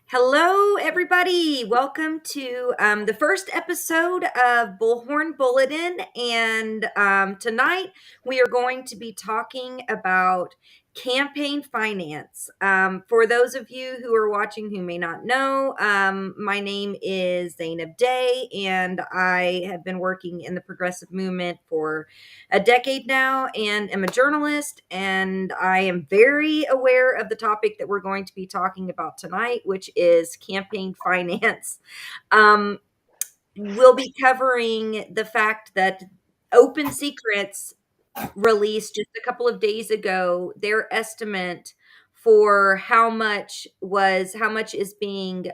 Hello, everybody. Welcome to the first episode of Bullhorn Bulletin. And tonight we are going to be talking about campaign finance. For those of you who are watching who may not know, my name is Zainab Day, and I have been working in the progressive movement for a decade now and am a journalist, and I am very aware of the topic that we're going to be talking about tonight, which is campaign finance. Um, we'll be covering the fact that Open Secrets released just a couple of days ago their estimate for how much is being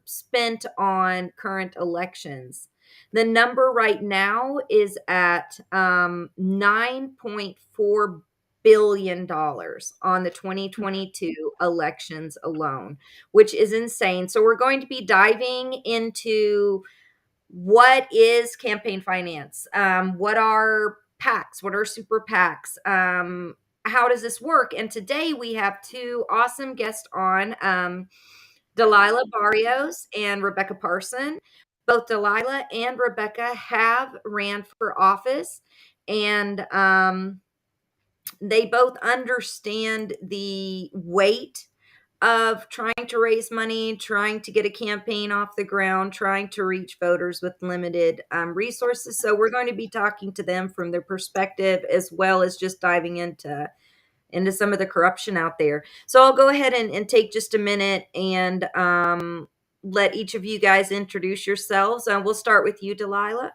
spent on current elections. The number right now is at $9.4 billion on the 2022 elections alone, which is insane. So we're going to be diving into what is campaign finance? What are PACs? What are super PACs? How does this work? And today we have two awesome guests on, Delilah Barrios and Rebecca Parson. Both Delilah and Rebecca have ran for office, and they both understand the weight of trying to raise money, trying to get a campaign off the ground, trying to reach voters with limited resources. So we're going to be talking to them from their perspective, as well as just diving into some of the corruption out there. So I'll go ahead and take just a minute and let each of you guys introduce yourselves. We'll start with you, Delilah.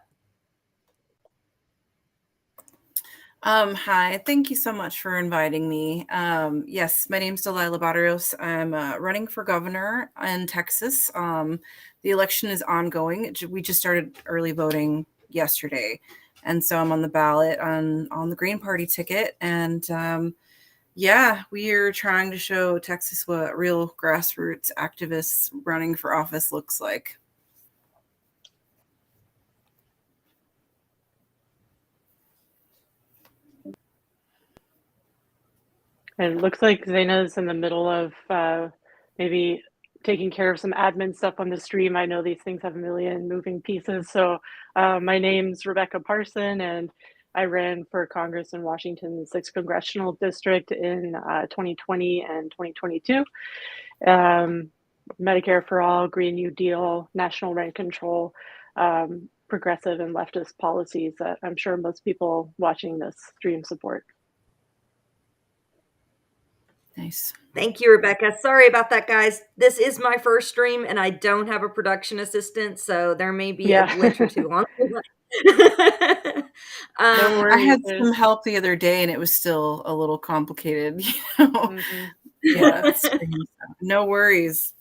Hi, thank you so much for inviting me. Yes, my name's Delilah Barrios. I'm running for governor in Texas. The election is ongoing. We just started early voting yesterday, and so I'm on the ballot on the Green Party ticket. And yeah, we are trying to show Texas what real grassroots activists running for office looks like. It looks like Zaina's in the middle of maybe taking care of some admin stuff on the stream. I know these things have a million moving pieces. So my name's Rebecca Parson, and I ran for Congress in Washington's 6th Congressional District in 2020 and 2022. Medicare for All, Green New Deal, national rent control, progressive and leftist policies that I'm sure most people watching this stream support. Nice. Thank you, Rebecca. Sorry about that, guys. This is my first stream, and I don't have a production assistant, so there may be a glitch or two on. I had some help the other day, and it was still a little complicated. Yeah, no worries.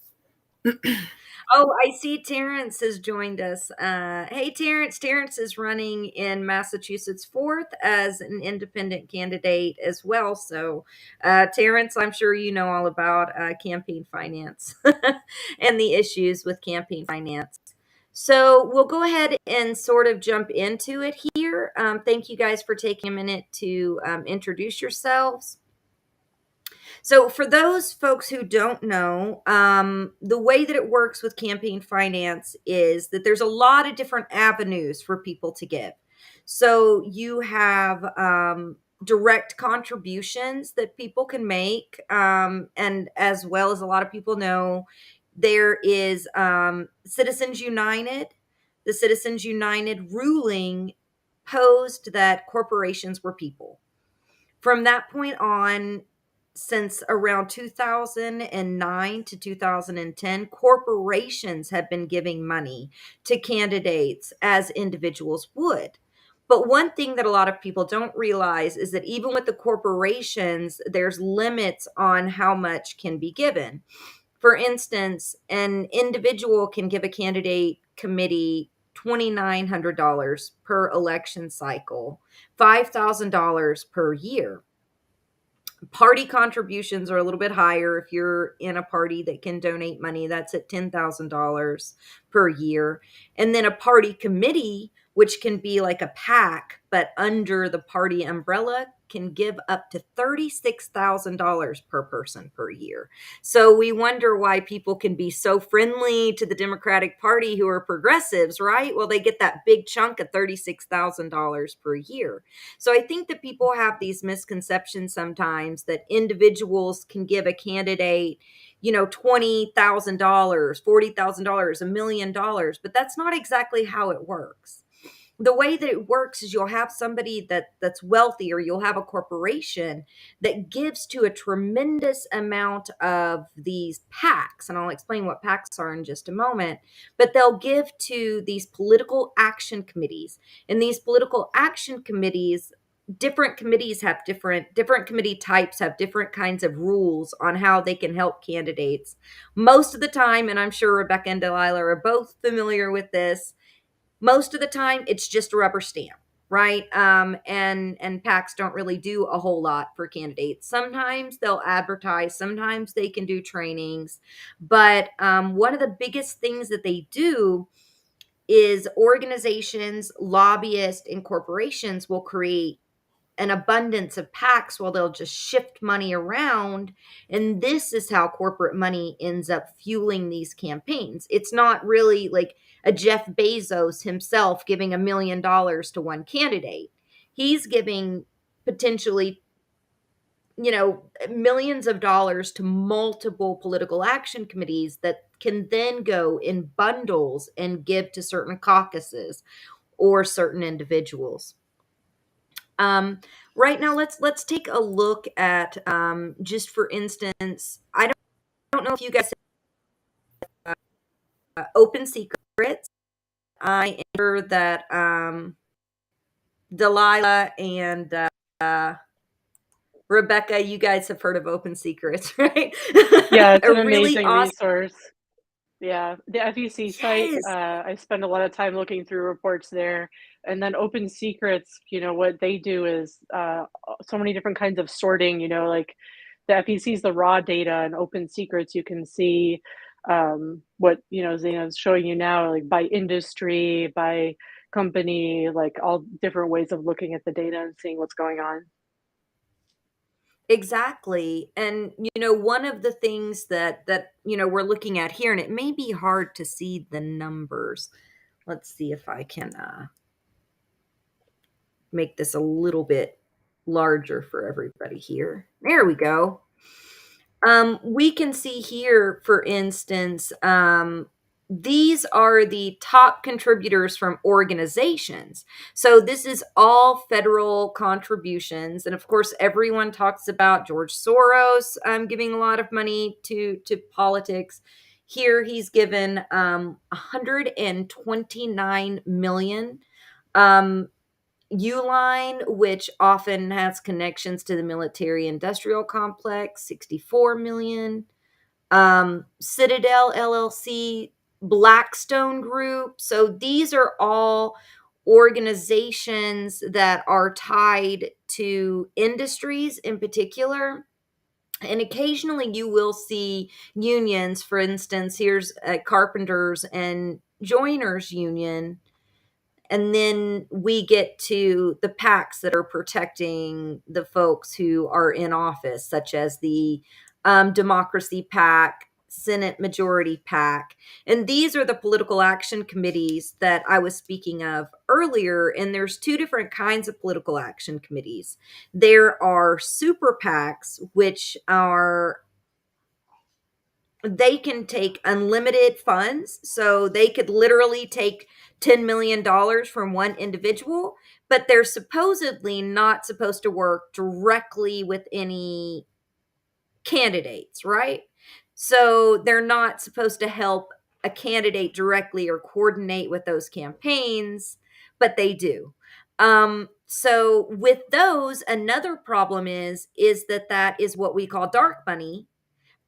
Oh, I see Terrence has joined us. Hey, Terrence. Terrence is running in Massachusetts 4th as an independent candidate as well. So, Terrence, I'm sure you know all about campaign finance and the issues with campaign finance. So we'll go ahead and sort of jump into it here. Thank you guys for taking a minute to introduce yourselves. So, for those folks who don't know, the way that it works with campaign finance is that there's a lot of different avenues for people to give. So, you have direct contributions that people can make. And as well as a lot of people know, there is Citizens United. The Citizens United ruling posed that corporations were people. From that point on, since around 2009 to 2010, corporations have been giving money to candidates as individuals would. But one thing that a lot of people don't realize is that even with the corporations, there's limits on how much can be given. For instance, an individual can give a candidate committee $2,900 per election cycle, $5,000 per year. Party contributions are a little bit higher. If you're in a party that can donate money, that's at $10,000 per year. And then a party committee which can be like a PAC, but under the party umbrella, can give up to $36,000 per person per year. So we wonder why people can be so friendly to the Democratic Party who are progressives, right? Well, they get that big chunk of $36,000 per year. So I think that people have these misconceptions sometimes that individuals can give a candidate, $20,000, $40,000, $1 million, but that's not exactly how it works. The way that it works is you'll have somebody that's wealthy, or you'll have a corporation that gives to a tremendous amount of these PACs, and I'll explain what PACs are in just a moment. But they'll give to these political action committees, and these political action committees, different committees have different committee types, have different kinds of rules on how they can help candidates. Most of the time, and I'm sure Rebecca and Delilah are both familiar with this, most of the time it's just a rubber stamp, right? And PACs don't really do a whole lot for candidates. Sometimes they'll advertise, sometimes they can do trainings, but one of the biggest things that they do is organizations, lobbyists, and corporations will create an abundance of PACs. Well, they'll just shift money around. And this is how corporate money ends up fueling these campaigns. It's not really like a Jeff Bezos himself giving $1 million to one candidate. He's giving potentially, millions of dollars to multiple political action committees that can then go in bundles and give to certain caucuses or certain individuals. Right now, let's take a look at, just for instance, I don't know if you guys open secrets. I enter that Delilah and Rebecca, you guys have heard of Open Secrets, right? Yeah, it's A an really amazing awesome. resource. Yeah, the FEC site, Yes. I spend a lot of time looking through reports there. And then Open Secrets, what they do is so many different kinds of sorting, like the FEC is the raw data, and Open Secrets, you can see what, Zena's showing you now, like by industry, by company, like all different ways of looking at the data and seeing what's going on. Exactly. And one of the things that we're looking at here, and it may be hard to see the numbers. Let's see if I can make this a little bit larger for everybody here. There we go. We can see here, for instance, these are the top contributors from organizations. So this is all federal contributions. And of course, everyone talks about George Soros giving a lot of money to politics. Here he's given 129 million. Uline, which often has connections to the military industrial complex, 64 million. Citadel LLC, Blackstone Group. So these are all organizations that are tied to industries in particular. And occasionally you will see unions. For instance, here's a carpenters and joiners union. And then we get to the PACs that are protecting the folks who are in office, such as the Democracy PAC, Senate Majority PAC. And these are the political action committees that I was speaking of earlier. And there's two different kinds of political action committees. There are super PACs, which are, they can take unlimited funds. So they could literally take $10 million from one individual, but they're supposedly not supposed to work directly with any candidates, right? So they're not supposed to help a candidate directly or coordinate with those campaigns, but they do. So with those, another problem is that is what we call dark money,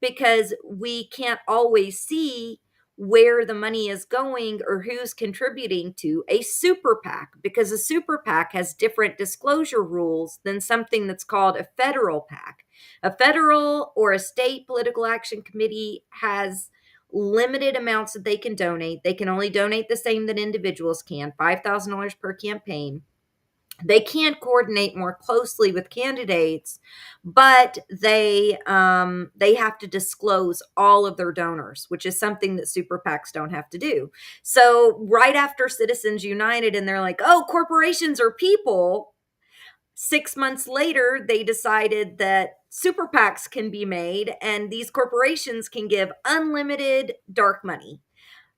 because we can't always see where the money is going or who's contributing to a super PAC, because a super PAC has different disclosure rules than something that's called a federal PAC. A federal or a state political action committee has limited amounts that they can donate. They can only donate the same that individuals can, $5,000 per campaign. They can coordinate more closely with candidates, but they have to disclose all of their donors, which is something that super PACs don't have to do. So right after Citizens United, and they're like, "Oh, corporations are people." 6 months later, they decided that super PACs can be made, and these corporations can give unlimited dark money.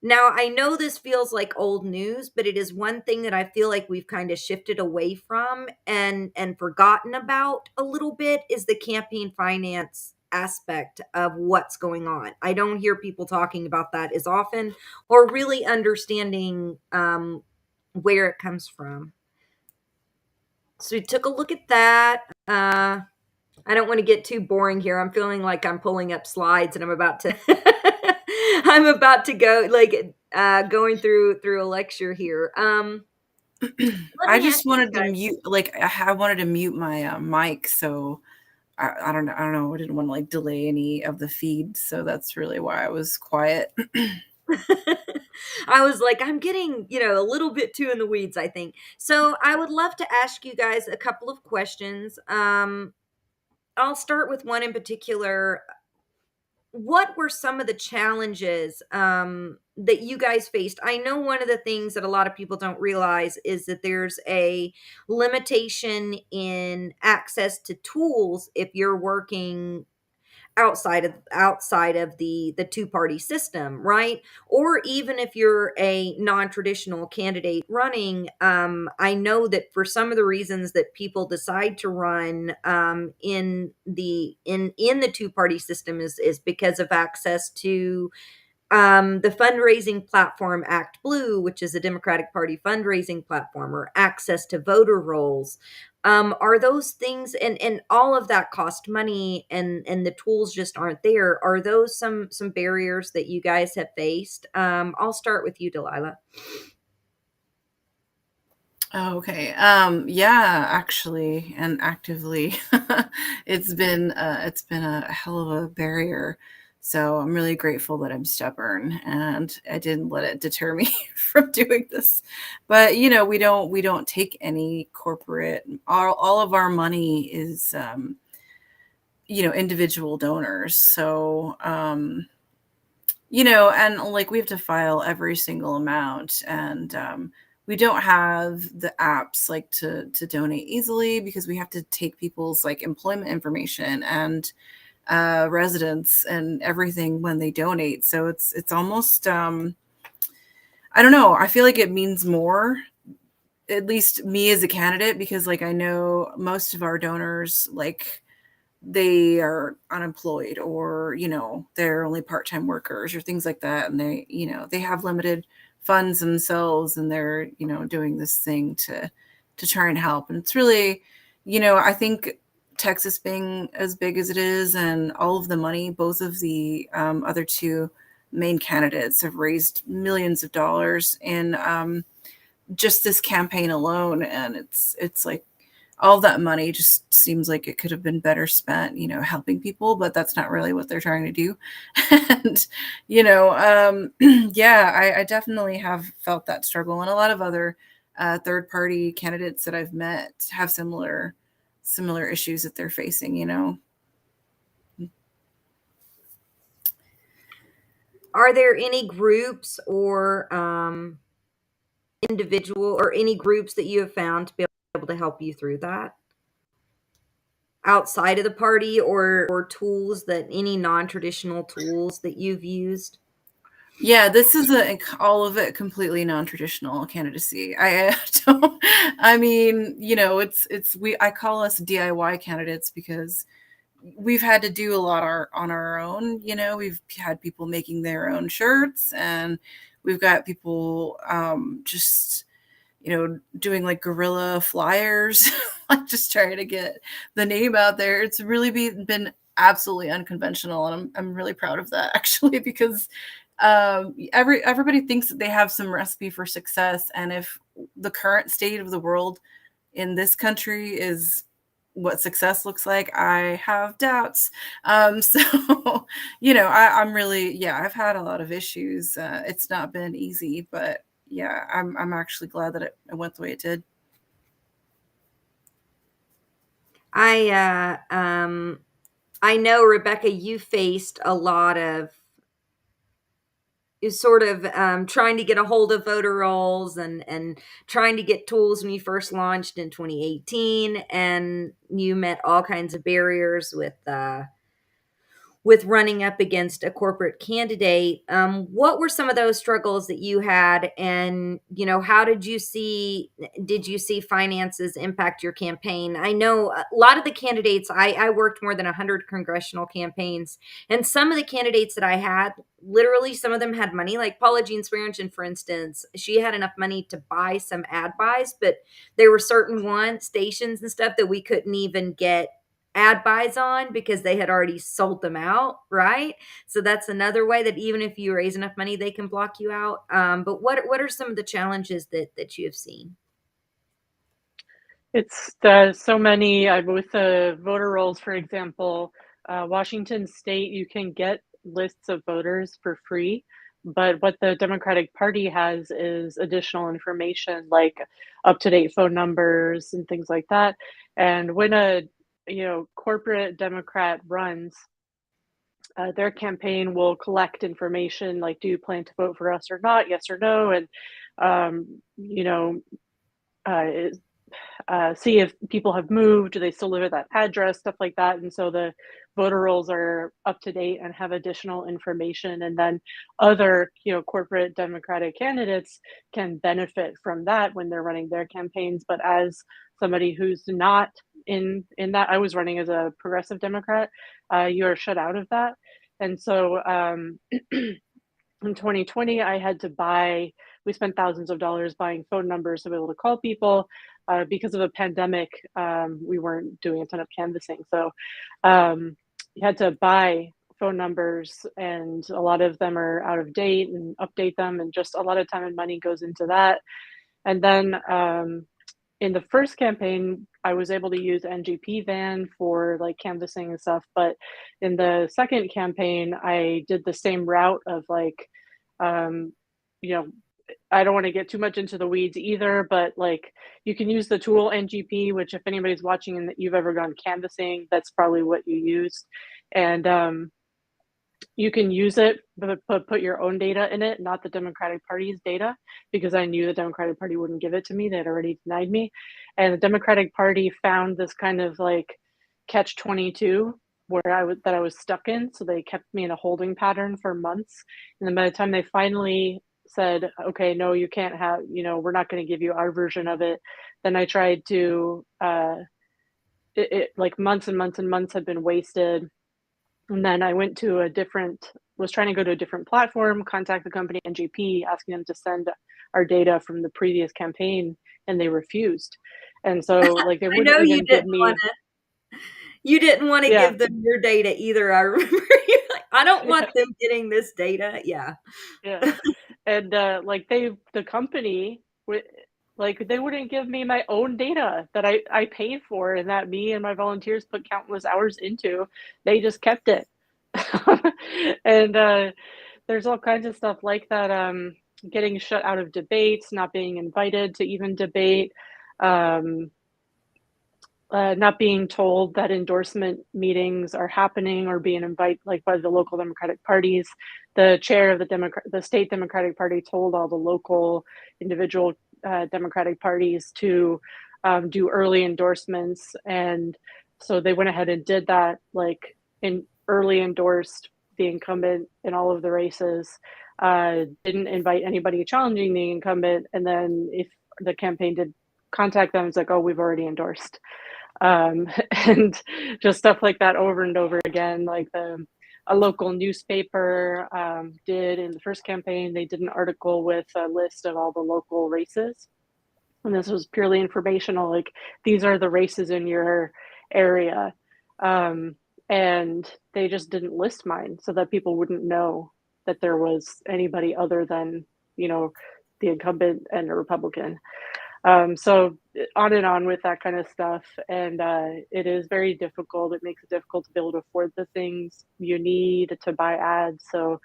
Now, I know this feels like old news, but it is one thing that I feel like we've kind of shifted away from and forgotten about a little bit, is the campaign finance aspect of what's going on. I don't hear people talking about that as often, or really understanding where it comes from. So we took a look at that. I don't want to get too boring here. I'm feeling like I'm pulling up slides and I'm about to I'm about to go like going through a lecture here. Let I me ask just you wanted to guys. mute, like I wanted to mute my mic, so I don't know. I don't know. I didn't want to like delay any of the feed, so that's really why I was quiet. I was like, I'm getting, a little bit too in the weeds, I think. So I would love to ask you guys a couple of questions. I'll start with one in particular. What were some of the challenges that you guys faced? I know one of the things that a lot of people don't realize is that there's a limitation in access to tools if you're working outside of the two-party system, right? Or even if you're a non-traditional candidate running, I know that for some of the reasons that people decide to run in the two-party system is because of access to the fundraising platform Act Blue, which is a Democratic Party fundraising platform, or access to voter rolls. Are those things, and all of that cost money, and the tools just aren't there? Are those some barriers that you guys have faced? I'll start with you, Delilah. Oh, okay. Yeah, actually, and actively, it's been a hell of a barrier. So I'm really grateful that I'm stubborn and I didn't let it deter me from doing this. But we don't take any corporate. All of our money is individual donors. So and like we have to file every single amount, and we don't have the apps like to donate easily because we have to take people's like employment information and residence and everything when they donate. So it's almost I don't know. I feel like it means more, at least me as a candidate, because like I know most of our donors, like they are unemployed, or they're only part-time workers or things like that, and they have limited funds themselves, and they're doing this thing to try and help. And it's really, I think Texas being as big as it is, and all of the money, both of the other two main candidates have raised millions of dollars in just this campaign alone, and it's like all that money just seems like it could have been better spent, helping people, but that's not really what they're trying to do. And, yeah, I definitely have felt that struggle. And a lot of other third party candidates that I've met have similar issues that they're facing. Are there any groups or individual, or any groups that you have found to be able to help you through that outside of the party, or tools, that any non-traditional tools that you've used? Yeah, this is all of it completely non-traditional candidacy. I don't, I mean, I call us DIY candidates because we've had to do a lot on our own. We've had people making their own shirts, and we've got people just doing like guerrilla flyers, like just trying to get the name out there. It's really been absolutely unconventional, and I'm really proud of that, actually, because everybody thinks that they have some recipe for success, and if the current state of the world in this country is what success looks like, I have doubts. So, I'm really, yeah, I've had a lot of issues. It's not been easy, but yeah, I'm actually glad that it went the way it did. I know, Rebecca, you faced a lot of is sort of trying to get a hold of voter rolls and trying to get tools when you first launched in 2018, and you met all kinds of barriers with running up against a corporate candidate. What were some of those struggles that you had, and how did you see finances impact your campaign? I know a lot of the candidates. I worked more than 100 congressional campaigns, and some of the candidates that I had, literally, some of them had money. Like Paula Jean Swearingen, for instance, she had enough money to buy some ad buys, but there were certain stations and stuff that we couldn't even get ad buys on because they had already sold them out, right? So that's another way that even if you raise enough money, they can block you out. But what are some of the challenges that you have seen? It's so many, with the voter rolls, for example, Washington State, you can get lists of voters for free. But what the Democratic Party has is additional information like up-to-date phone numbers and things like that. And when a corporate Democrat runs, their campaign will collect information like, do you plan to vote for us or not? Yes or no? And um, you know, uh, see if people have moved, do they still live at that address, stuff like that. And so the voter rolls are up to date and have additional information. And then other, corporate Democratic candidates can benefit from that when they're running their campaigns. But as somebody who's not in that, I was running as a progressive Democrat, you are shut out of that. And so in 2020, I had to we spent thousands of dollars buying phone numbers to be able to call people. Because of a pandemic, we weren't doing a ton of canvassing. So you had to buy phone numbers, and a lot of them are out of date, and update them. And just a lot of time and money goes into that. And then in the first campaign, I was able to use NGP van for like canvassing and stuff. But in the second campaign, I did the same route of like, um, you know, I don't want to get too much into the weeds either, but like you can use the tool NGP, which if anybody's watching and that you've ever gone canvassing, that's probably what you used. And you can use it, but put your own data in it, not the Democratic Party's data, because I knew the Democratic Party wouldn't give it to me. They'd already denied me. And the Democratic Party found this kind of like catch 22 where I was stuck in. So they kept me in a holding pattern for months. And then by the time they finally said, okay, no, you can't have, we're not going to give you our version of it. Then I tried to, like months and months and months had been wasted. And then I was trying to go to a different platform, contact the company NGP, asking them to send our data from the previous campaign, and they refused. And so like they I wouldn't know even give me. you didn't want to Yeah. give them your data either. I remember you like, I don't want Yeah. them getting this data. Yeah. Yeah. And like the company like they wouldn't give me my own data that I paid for and that me and my volunteers put countless hours into. They just kept it. And there's all kinds of stuff like that, getting shut out of debates, not being invited to even debate, um, not being told that endorsement meetings are happening or being invited like by the local Democratic parties. The chair of the state Democratic Party told all the local individual Democratic parties to do early endorsements, and so they went ahead and did that. Like in early endorsed the incumbent in all of the races. Didn't invite anybody challenging the incumbent, and then if the campaign did contact them, it's like, oh, we've already endorsed. And just stuff like that over and over again. Like a local newspaper did in the first campaign, they did an article with a list of all the local races. And this was purely informational, like these are the races in your area. And they just didn't list mine so that people wouldn't know that there was anybody other than, the incumbent and a Republican. So on and on with that kind of stuff. And it is very difficult. It makes it difficult to be able to afford the things you need to buy ads. So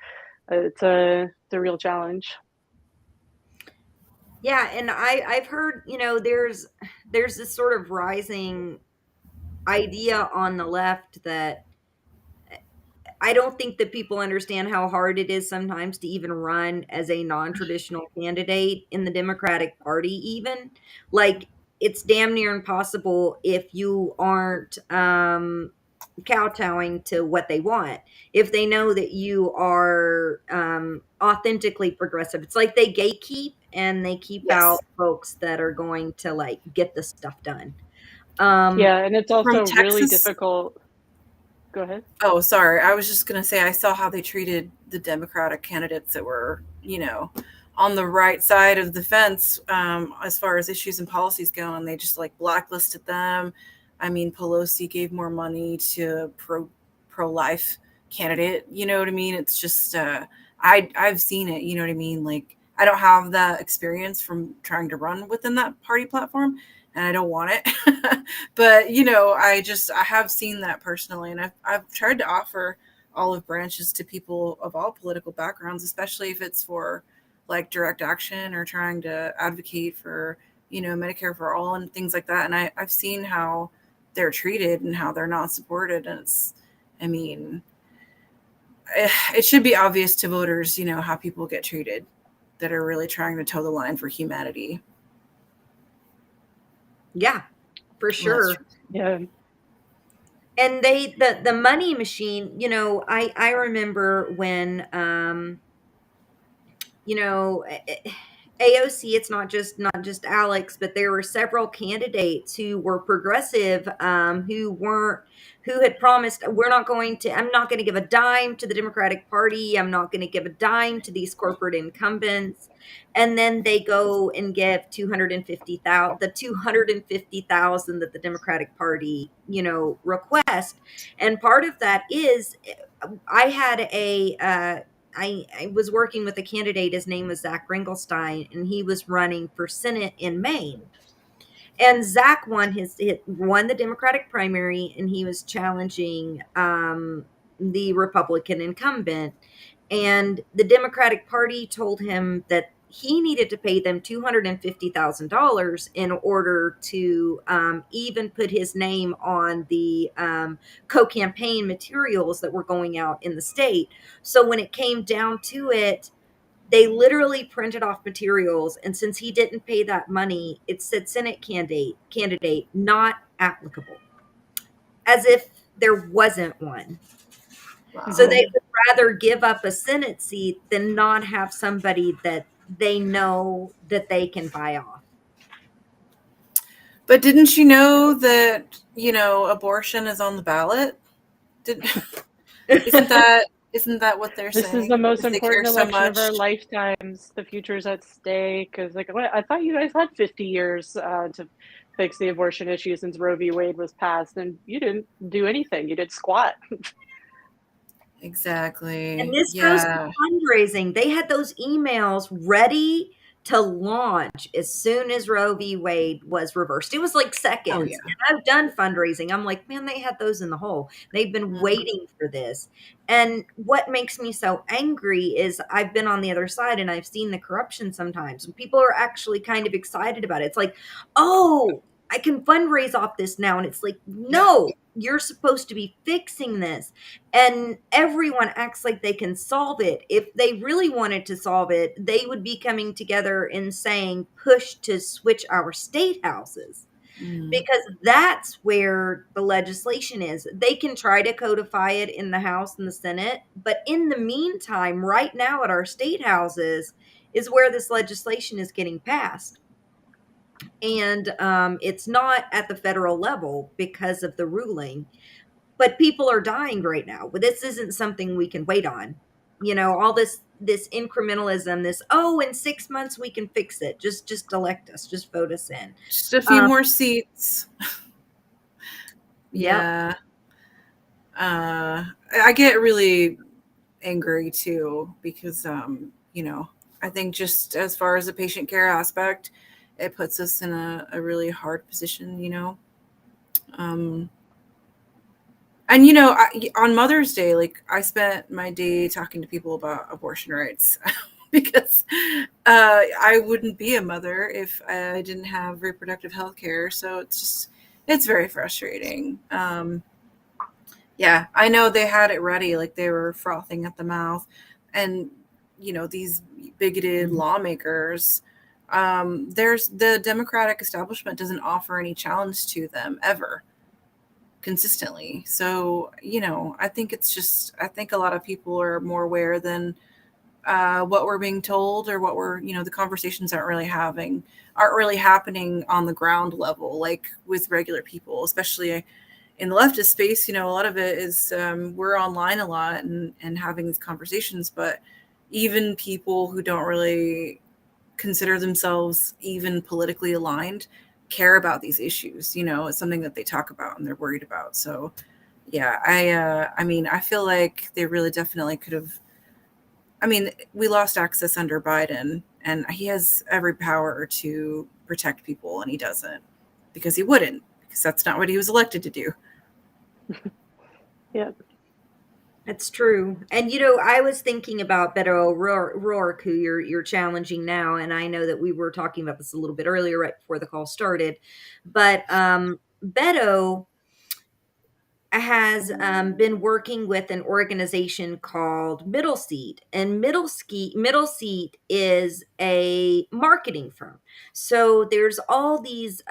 it's a real challenge. Yeah, and I've heard, there's this sort of rising idea on the left that I don't think that people understand how hard it is sometimes to even run as a non-traditional candidate in the Democratic Party even. Like, it's damn near impossible if you aren't, kowtowing to what they want. If they know that you are, authentically progressive. It's like they gatekeep and they keep out Yes. folks that are going to, like, get the stuff done. Um, Yeah, and it's From also really Texas. difficult. Go ahead. Oh, sorry. I was just going to say I saw how they treated the Democratic candidates that were, on the right side of the fence as far as issues and policies go, and they just like blacklisted them. I mean, Pelosi gave more money to pro life candidate. You know what I mean? It's just I've seen it. You know what I mean? Like I don't have that experience from trying to run within that party platform, and I don't want it. But I have seen that personally, and I've tried to offer olive branches to people of all political backgrounds, especially if it's for like direct action or trying to advocate for Medicare for all and things like that. And I've seen how they're treated and how they're not supported, and I mean, it should be obvious to voters, how people get treated that are really trying to toe the line for humanity. yeah, for Well, that's sure. true. Yeah. And the money machine, I remember when, you know, AOC, it's not just Alex, but there were several candidates who were progressive, who had promised, I'm not going to give a dime to the Democratic Party. I'm not going to give a dime to these corporate incumbents. And then they go and give 250,000, the 250,000 that the Democratic Party, request. And part of that is, I had I was working with a candidate. His name was Zach Ringelstein, and he was running for Senate in Maine. And Zach won the Democratic primary, and he was challenging, the Republican incumbent. And the Democratic Party told him that he needed to pay them $250,000 in order to, even put his name on the, co-campaign materials that were going out in the state. So when it came down to it, they literally printed off materials, and since he didn't pay that money, it said Senate candidate not applicable, as if there wasn't one. So Wow. they Mhm. would rather give up a Senate seat than not have somebody that they know that they can buy off. But didn't you know that, abortion is on the ballot? Did, isn't that what they're This is the saying? most If they care important so election of our much. lifetimes. The future's at stake. Because, like, what, I thought you guys had 50 years to fix the abortion issue since Roe v. Wade was passed, and you didn't do anything. You did squat. And Exactly. this goes to Yeah. fundraising. They had those emails ready to launch as soon as Roe v. Wade was reversed. It was like Oh seconds. yeah. And I've done fundraising. I'm like, man, they had those in the hole. They've been Mhm. waiting for this. And what makes me so angry is I've been on the other side and I've seen the corruption sometimes. And people are actually kind of excited about it. It's like, oh, I can fundraise off this now. And it's like, Yeah. no, you're supposed to be fixing this, and everyone acts like they can solve it. If they really wanted to solve it, they would be coming together and saying, push to switch our state houses, Mm. because that's where the legislation is. They can try to codify it in the House and the Senate, but in the meantime, right now at our state houses is where this legislation is getting passed. And it's not at the federal level because of the ruling, but people are dying right now. But this isn't something we can wait on. All this incrementalism, this, oh, in 6 months we can fix it. Just elect us, just vote us in. Just a few Um, more seats. yep. Yeah. I get really angry too because I think just as far as the patient care aspect, it puts us in a really hard position, you know. Um, and you know, on Mother's Day, like I spent my day talking to people about abortion rights because I wouldn't be a mother if I didn't have reproductive health care. So it's very frustrating. Yeah, I know they had it ready, like they were frothing at the mouth, and you know these bigoted lawmakers. There's the Democratic establishment doesn't offer any challenge to them ever consistently. So, you know, I think I think a lot of people are more aware than what we're being told or what we're, you know, the conversations aren't really happening on the ground level, like with regular people, especially in the leftist space. You know, a lot of it is we're online a lot and having these conversations, but even people who don't really consider themselves even politically aligned care about these issues. You know, it's something that they talk about and they're worried about. So yeah, I mean, I feel like they really definitely could have. I mean, we lost access under Biden, and he has every power to protect people, and he doesn't because he wouldn't, because that's not what he was elected to do. Yeah. That's true. And you know, I was thinking about Beto O'Rourke, who you're challenging now, and I know that we were talking about this a little bit earlier, right before the call started. But Beto has been working with an organization called Middle Seat, and Middle Seat is a marketing firm. So there's all these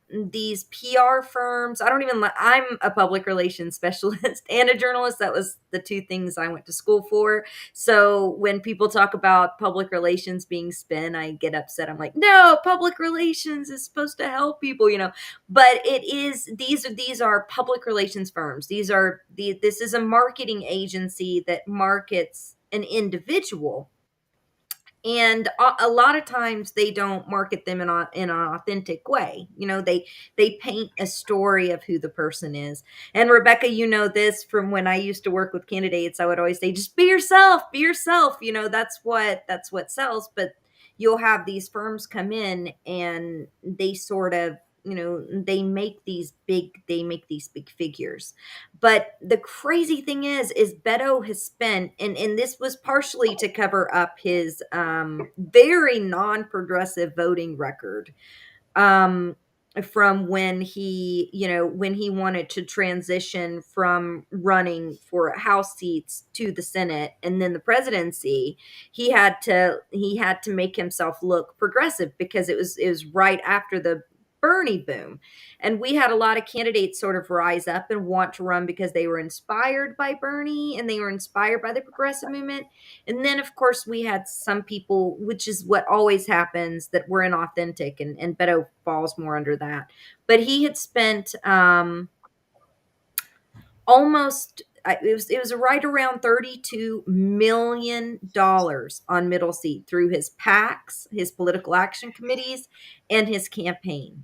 PR firms. I don't even. I'm a public relations specialist and a journalist. That was the two things I went to school for. So when people talk about public relations being spin, I get upset. I'm like, no, public relations is supposed to help people, you know. But it is these are public relations firms. This is a marketing agency that markets an individual, and a lot of times they don't market them in an authentic way. You know, they paint a story of who the person is. And Rebecca, you know this from when I used to work with candidates. I would always say, just be yourself. You know, that's what sells. But you'll have these firms come in and they sort of, you know, they make these big figures. But the crazy thing is Beto has spent, and this was partially to cover up his very non-progressive voting record, um, from when he wanted to transition from running for House seats to the Senate and then the presidency. He had to make himself look progressive because it was right after the Bernie boom. And we had a lot of candidates sort of rise up and want to run because they were inspired by Bernie and they were inspired by the progressive movement. And then, of course, we had some people, which is what always happens, that were inauthentic, and Beto falls more under that. But he had spent almost it was right around $32 million on Middle Seat through his PACs, his political action committees, and his campaign,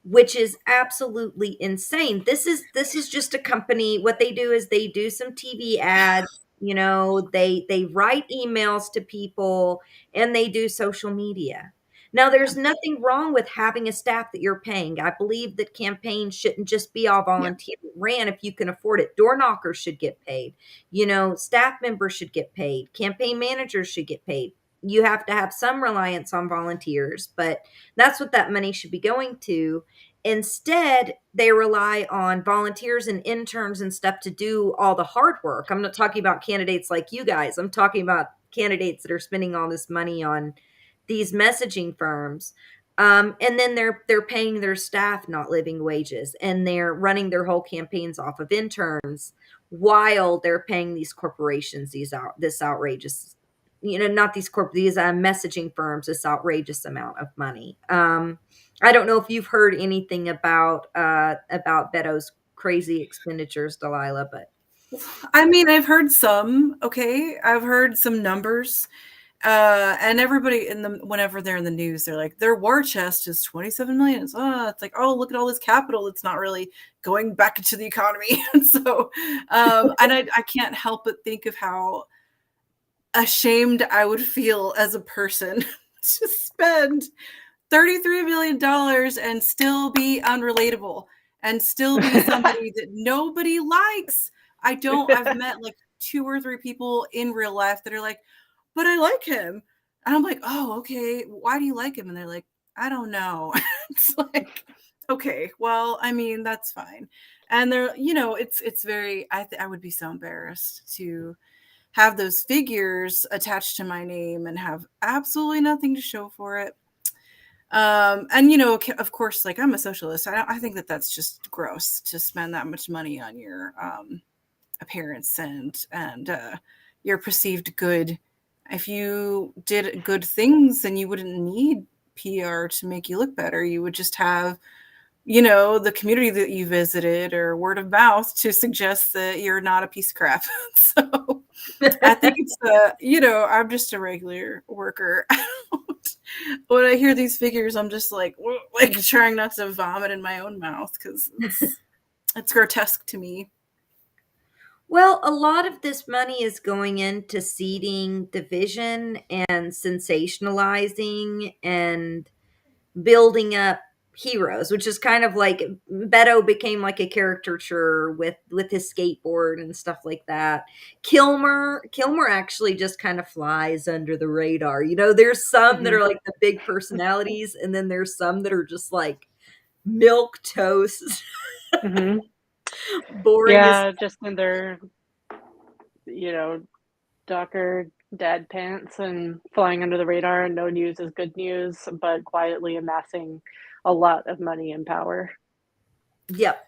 which is absolutely insane. This is just a company. What they do is they do some TV ads, you know, they write emails to people, and they do social media. Now, there's nothing wrong with having a staff that you're paying. I believe that campaigns shouldn't just be all Yeah. volunteer ran if you can afford it. Door knockers should get paid. You know, staff members should get paid. Campaign managers should get paid. You have to have some reliance on volunteers, but that's what that money should be going to. Instead, they rely on volunteers and interns and stuff to do all the hard work. I'm not talking about candidates like you guys. I'm talking about candidates that are spending all this money on these messaging firms. And then they're paying their staff not living wages, and they're running their whole campaigns off of interns while they're paying these corporations this outrageous, you know, not these messaging firms, this outrageous amount of money. I don't know if you've heard anything about Beto's crazy expenditures, Delilah, but I mean, I've heard some, okay. I've heard some numbers. And everybody whenever they're in the news, they're like, their war chest is 27 million. It's like, oh, look at all this capital. It's not really going back into the economy. And so, and I can't help but think of how ashamed I would feel as a person to spend $33 million and still be unrelatable and still be somebody that nobody likes. I've met like 2 or 3 people in real life that are like, but I like him. And I'm like, oh, okay. Why do you like him? And they're like, I don't know. It's like, okay, well, I mean, that's fine. And they're, it's very, I would be so embarrassed to have those figures attached to my name and have absolutely nothing to show for it. And of course, like, I'm a socialist. I think that that's just gross to spend that much money on your appearance and your perceived good. If you did good things, then you wouldn't need PR to make you look better. You would just have, the community that you visited or word of mouth to suggest that you're not a piece of crap. So I think it's I'm just a regular worker. When I hear these figures, I'm just like trying not to vomit in my own mouth because it's grotesque to me. Well, a lot of this money is going into seeding division and sensationalizing and building up heroes, which is kind of like Beto became like a caricature with his skateboard and stuff like that. Kilmer actually just kind of flies under the radar. There's some that are like the big personalities, and then there's some that are just like milk toast, Mm-hmm. boring as. Yeah, just in their, Docker dad pants and flying under the radar, and no news is good news, but quietly amassing a lot of money and power. Yep.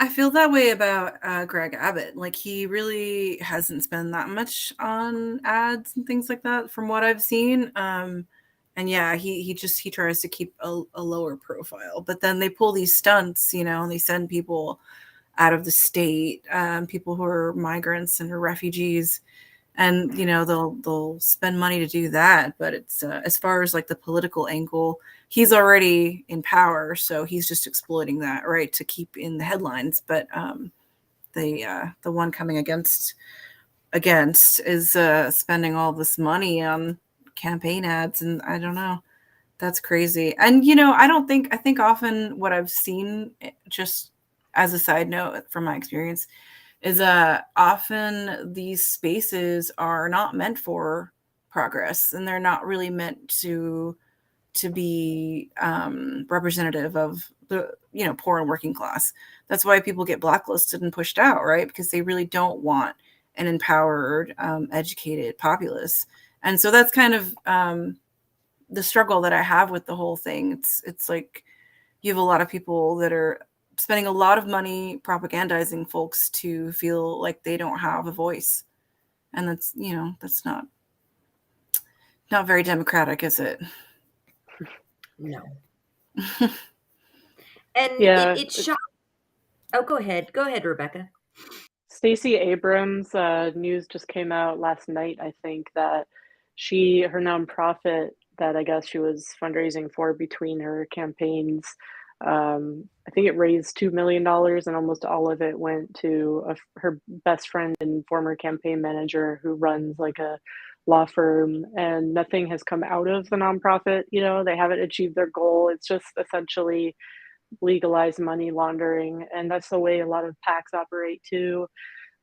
I feel that way about Greg Abbott. Like, he really hasn't spent that much on ads and things like that from what I've seen. And yeah, he tries to keep a lower profile, but then they pull these stunts, and they send people out of the state, people who are migrants and are refugees, and they'll spend money to do that. But it's as far as like the political angle, he's already in power, so he's just exploiting that, right, to keep in the headlines. But the one coming against is spending all this money on campaign ads, and I don't know. That's crazy. And I think often what I've seen, just as a side note from my experience, is often these spaces are not meant for progress, and they're not really meant to be representative of the poor and working class. That's why people get blacklisted and pushed out, right? Because they really don't want an empowered, educated populace. And so that's kind of the struggle that I have with the whole thing. It's like you have a lot of people that are spending a lot of money propagandizing folks to feel like they don't have a voice. And that's not very democratic, is it? No. And Yeah, it shot. Oh, go ahead. Go ahead, Rebecca. Stacey Abrams, news just came out last night, I think, that her nonprofit that I guess she was fundraising for between her campaigns, I think it raised $2 million, and almost all of it went to her best friend and former campaign manager who runs like a law firm, and nothing has come out of the nonprofit. They haven't achieved their goal. It's just essentially legalized money laundering, and that's the way a lot of PACs operate too.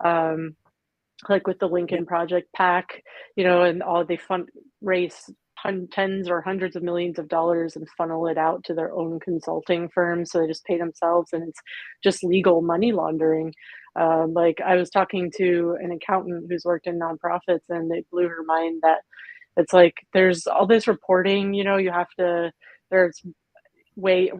Um, like with the Lincoln Project PAC, and all they raise tens or hundreds of millions of dollars and funnel it out to their own consulting firms. So they just pay themselves, and it's just legal money laundering. Like, I was talking to an accountant who's worked in nonprofits, and it blew her mind that it's like there's all this reporting. There's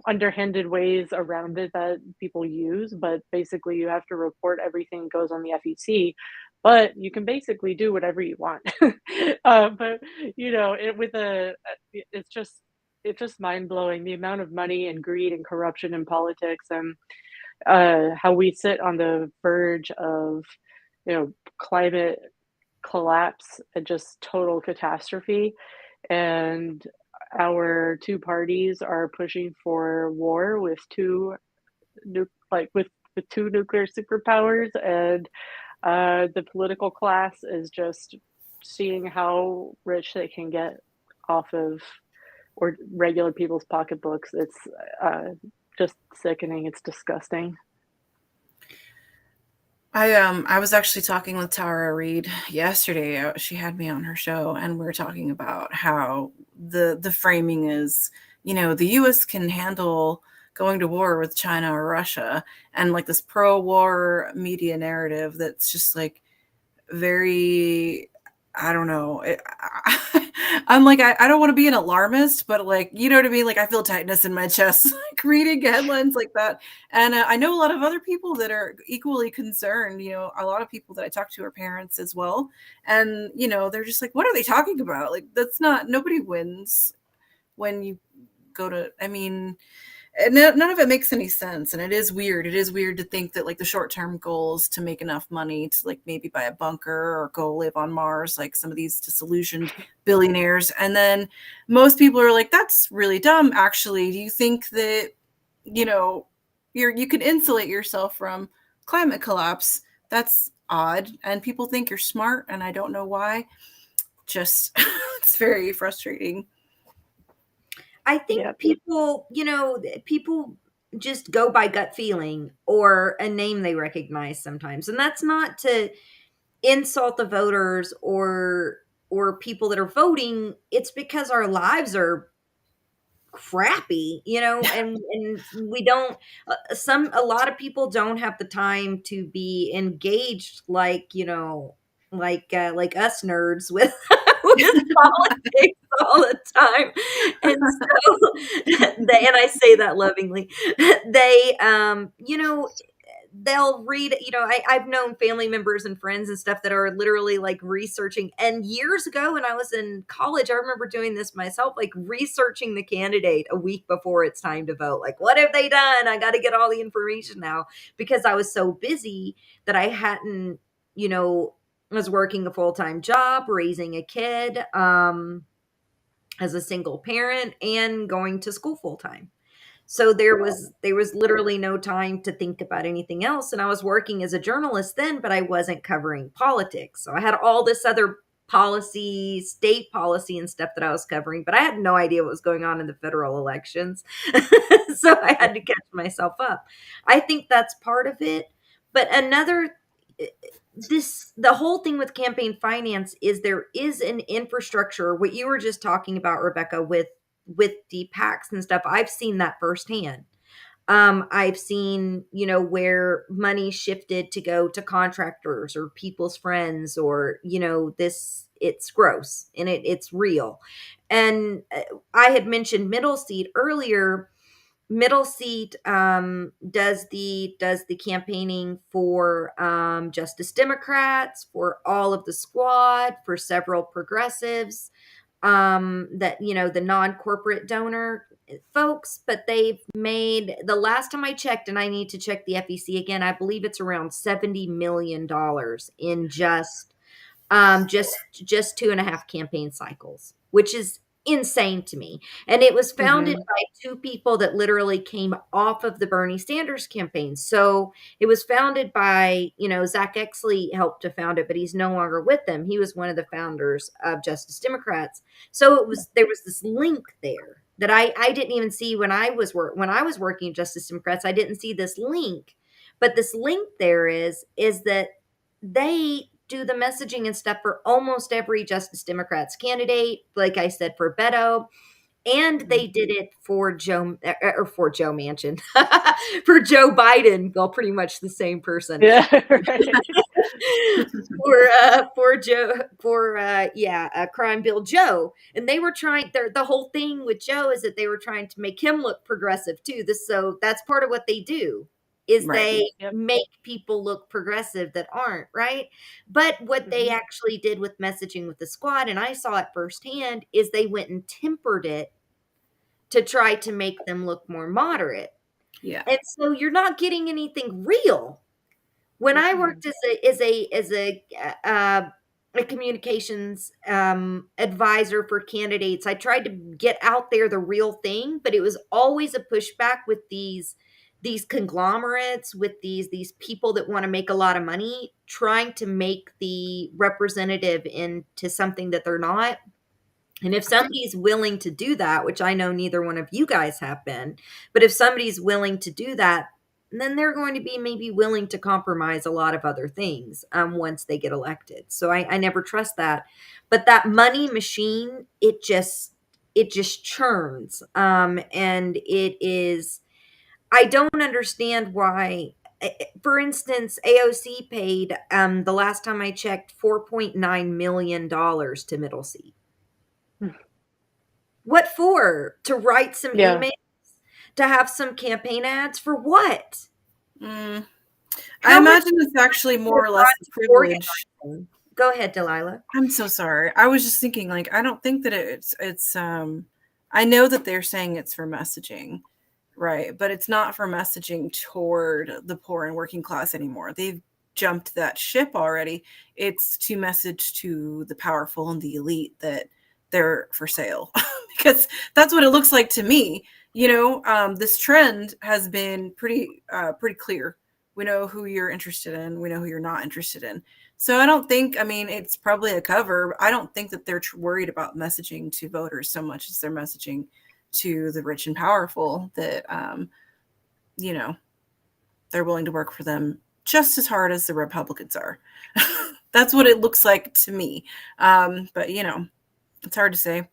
underhanded ways around it that people use, but basically you have to report everything goes on the FEC, but you can basically do whatever you want. But it's just mind-blowing, the amount of money and greed and corruption in politics, and how we sit on the verge of climate collapse and just total catastrophe, and our two parties are pushing for war with with two nuclear superpowers, and the political class is just seeing how rich they can get off of or regular people's pocketbooks. It's just sickening. It's disgusting. I was actually talking with Tara Reid yesterday. She had me on her show, and we were talking about how the framing is, the U.S. can handle going to war with China or Russia, and like this pro-war media narrative that's just like very, I don't know. I'm like, I don't want to be an alarmist, but like, you know what I mean? Like, I feel tightness in my chest, like reading headlines like that. And I know a lot of other people that are equally concerned. A lot of people that I talk to are parents as well. And, they're just like, what are they talking about? Like, nobody wins when you go to, I mean, none of it makes any sense, and it is weird. It is weird to think that like the short-term goal is to make enough money to like maybe buy a bunker or go live on Mars, like some of these disillusioned billionaires. And then most people are like, that's really dumb. Actually, do you think that you can insulate yourself from climate collapse? That's odd, and people think you're smart, and I don't know why. Just it's very frustrating. I think people just go by gut feeling or a name they recognize sometimes. And that's not to insult the voters or people that are voting. It's because our lives are crappy, and we don't a lot of people don't have the time to be engaged like us nerds with with politics all the time. And so and I say that lovingly. They they'll read, I've known family members and friends and stuff that are literally like researching. And years ago when I was in college, I remember doing this myself, like researching the candidate a week before it's time to vote. Like, what have they done? I got to get all the information now, because I was so busy that I hadn't, was working a full-time job, raising a kid, as a single parent, and going to school full-time. So there was literally no time to think about anything else. And I was working as a journalist then, but I wasn't covering politics. So I had all this other policy, state policy and stuff that I was covering, but I had no idea what was going on in the federal elections. So I had to catch myself up. I think that's part of it. But the whole thing with campaign finance is there is an infrastructure, what you were just talking about, Rebecca, with the PACs and stuff. I've seen that firsthand. I've seen, where money shifted to go to contractors or people's friends, or, it's gross and it's real. And I had mentioned Middle Seat earlier. Middle Seat does the campaigning for Justice Democrats, for all of the squad, for several progressives, that the non-corporate donor folks. But they've made, the last time I checked, and I need to check the FEC again, I believe it's around $70 million in just 2.5 campaign cycles, which is insane to me. And it was founded by two people that literally came off of the Bernie Sanders campaign. So it was founded by, Zach Exley helped to found it, but he's no longer with them. He was one of the founders of Justice Democrats. So there was this link there that I didn't even see when I was working at Justice Democrats. I didn't see this link, but this link there is that they do the messaging and stuff for almost every Justice Democrats candidate. Like I said, for Beto, and they did it for Joe Manchin, for Joe Biden. Well, pretty much the same person. Yeah, right. for Crime Bill Joe. And they were trying, the whole thing with Joe is that they were trying to make him look progressive too. So that's part of what they do, is they make people look progressive that aren't, right? But what they actually did with messaging with the squad, and I saw it firsthand, is they went and tempered it to try to make them look more moderate. Yeah. And so you're not getting anything real. When I worked as a communications advisor for candidates, I tried to get out there the real thing, but it was always a pushback with these conglomerates, with these people that want to make a lot of money, trying to make the representative into something that they're not. And if somebody's willing to do that, which I know neither one of you guys have been, but if somebody's willing to do that, then they're going to be maybe willing to compromise a lot of other things once they get elected. So I never trust that. But that money machine, it just churns. And it is, I don't understand why. For instance, AOC paid the last time I checked $4.9 million to Middle Seat. What for? To write some Yeah. emails? To have some campaign ads? For what? I How much imagine it's actually would more or have less gone a to privilege. organizing? Go ahead, Delilah. I'm so sorry. I was just thinking, like, I don't think that it's I know that they're saying it's for messaging, right? But it's not for messaging toward the poor and working class anymore. They've jumped that ship already. It's to message to the powerful and the elite that they're for sale. Because that's what it looks like to me. This trend has been pretty clear. We know who you're interested in. We know who you're not interested in. So I don't think, I mean, it's probably a cover. I don't think that they're worried about messaging to voters so much as they're messaging to the rich and powerful that, you know, they're willing to work for them just as hard as the Republicans are. That's what it looks like to me. But, it's hard to say.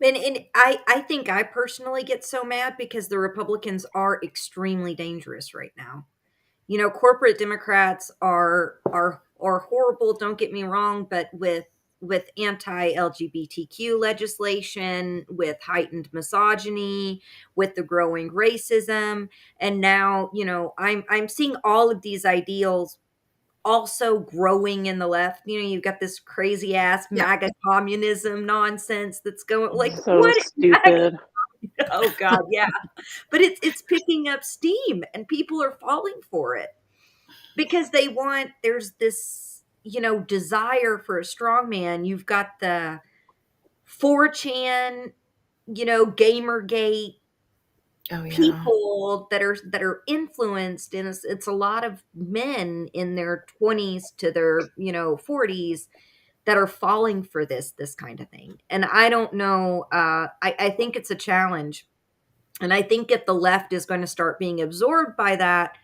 And I think I personally get so mad because the Republicans are extremely dangerous right now. Corporate Democrats are horrible, don't get me wrong, but with anti-LGBTQ legislation, with heightened misogyny, with the growing racism, and now, I'm seeing all of these ideals also growing in the left. You've got this crazy ass Yeah. MAGA communism nonsense that's going, like, So what is MAGA? stupid. Oh God, yeah. But it's picking up steam and people are falling for it because there's this, desire for a strong man. You've got the 4chan, Gamergate Oh, yeah. people that are influenced, and it's a lot of men in their 20s to their 40s that are falling for this kind of thing. And I don't know, I think it's a challenge, and I think if the left is going to start being absorbed by that,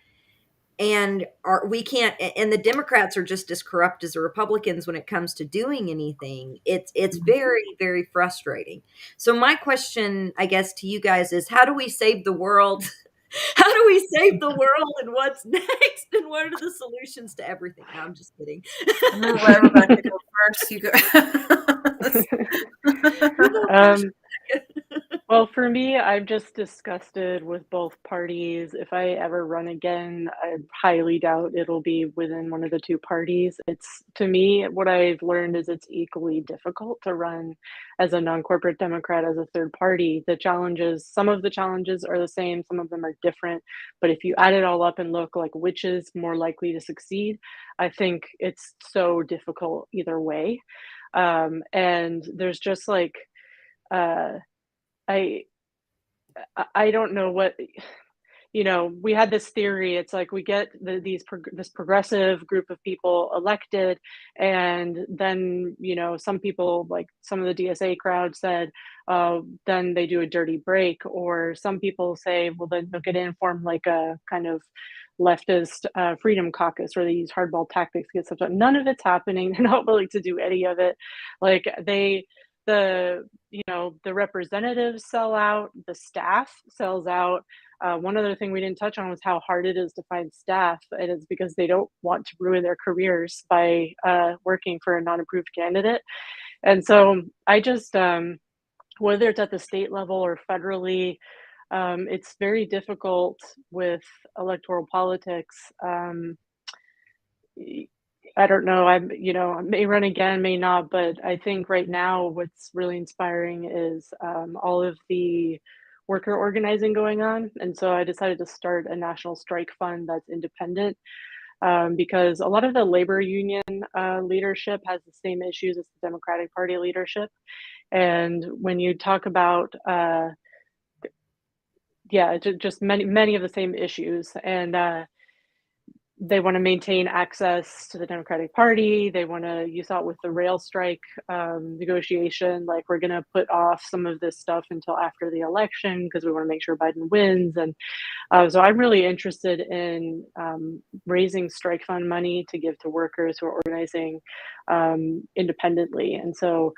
we can't, and the Democrats are just as corrupt as the Republicans when it comes to doing anything. It's very, very frustrating. So my question, I guess, to you guys is, how do we save the world? How do we save the world, and what's next, and what are the solutions to everything? No, I'm just kidding. I'm going to let Rebecca go first. You go. Um, well, for me, I'm just disgusted with both parties. If I ever run again, I highly doubt it'll be within one of the two parties. It's, to me, what I've learned is it's equally difficult to run as a non-corporate Democrat as a third party. Some of the challenges are the same, some of them are different. But if you add it all up and look like which is more likely to succeed, I think it's so difficult either way. And there's just like, uh, I I don't know what, we had this theory. It's like we get this progressive group of people elected, and then some people, like some of the DSA crowd, said, then they do a dirty break, or some people say, well, then they'll get in, form like a kind of leftist freedom caucus where they use hardball tactics to get stuff done. None of it's happening. They're not willing to do any of it. Like the representatives sell out, the staff sells out. One other thing we didn't touch on was how hard it is to find staff. It is because they don't want to ruin their careers by working for a non-approved candidate. And so I just, whether it's at the state level or federally, it's very difficult with electoral politics. I don't know. I may run again, may not, but I think right now what's really inspiring is all of the worker organizing going on. And so I decided to start a national strike fund that's independent, because a lot of the labor union leadership has the same issues as the Democratic Party leadership. And when you talk about, just many of the same issues. And they want to maintain access to the Democratic Party. They want to, you saw it with the rail strike negotiation, like we're going to put off some of this stuff until after the election because we want to make sure Biden wins. And so I'm really interested in raising strike fund money to give to workers who are organizing independently. And so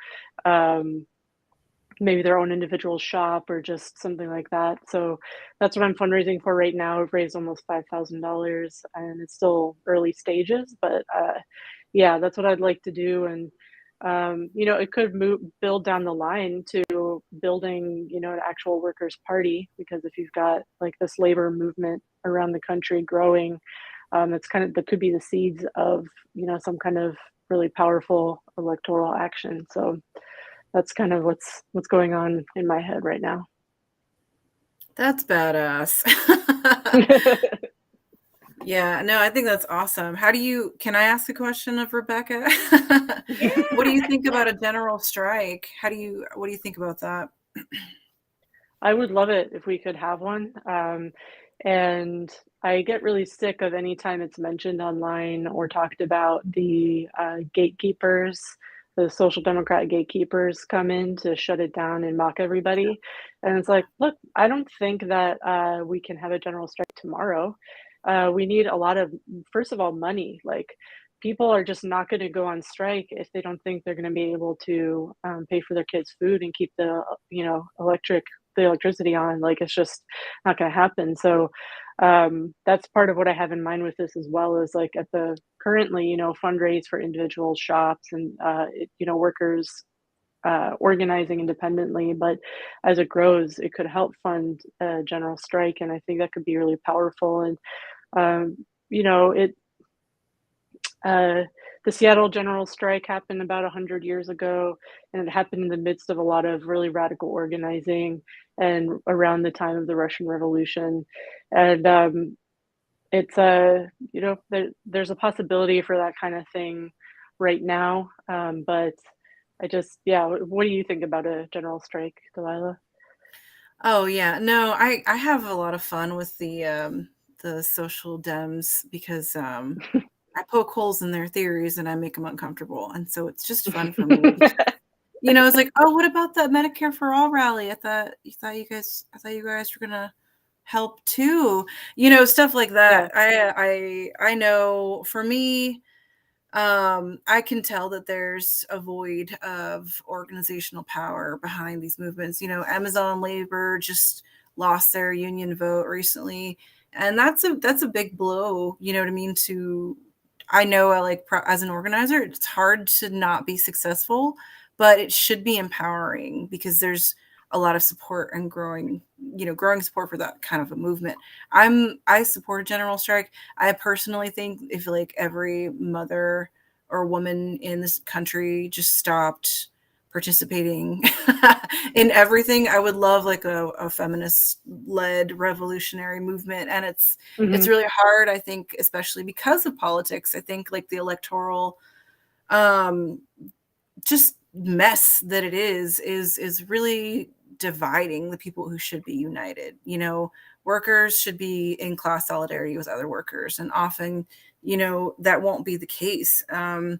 maybe their own individual shop or just something like that. So that's what I'm fundraising for right now. I've raised almost $5,000 and it's still early stages, but yeah, that's what I'd like to do. And it could build down the line to building, an actual workers' party, because if you've got like this labor movement around the country growing, that could be the seeds of, some kind of really powerful electoral action. So that's kind of what's going on in my head right now. That's badass. Yeah, no, I think that's awesome. Can I ask a question of Rebecca? Yeah. What do you think about a general strike? What do you think about that? I would love it if we could have one. And I get really sick of any time it's mentioned online or talked about the gatekeepers, the social democrat gatekeepers come in to shut it down and mock everybody. And it's like, look, I don't think that we can have a general strike tomorrow. We need a lot of, first of all, money. Like, people are just not going to go on strike if they don't think they're going to be able to pay for their kids' food and keep the, electricity on. Like, it's just not going to happen. So that's part of what I have in mind with this, as well as like at the currently, fundraise for individual shops and workers organizing independently. But as it grows, it could help fund a general strike, and I think that could be really powerful. And it the Seattle general strike happened about 100 years ago, and it happened in the midst of a lot of really radical organizing and around the time of the Russian Revolution. And it's there's a possibility for that kind of thing right now. But what do you think about a general strike, Delilah? Oh yeah, no, I have a lot of fun with the social dems because I poke holes in their theories and I make them uncomfortable, and so it's just fun for me. It's like, oh, what about that Medicare for All rally? I thought you guys were gonna help too. Stuff like that. Yeah. I know for me, I can tell that there's a void of organizational power behind these movements. Amazon Labor just lost their union vote recently, and that's a big blow. You know what I mean? I know, as an organizer, it's hard to not be successful, but it should be empowering because there's a lot of support and growing support for that kind of a movement. I support a general strike. I personally think if like every mother or woman in this country just stopped participating in everything, I would love like a feminist led revolutionary movement. And it's really hard, I think, especially because of politics. I think like the electoral just mess that it is really dividing the people who should be united. Workers should be in class solidarity with other workers, and often that won't be the case. And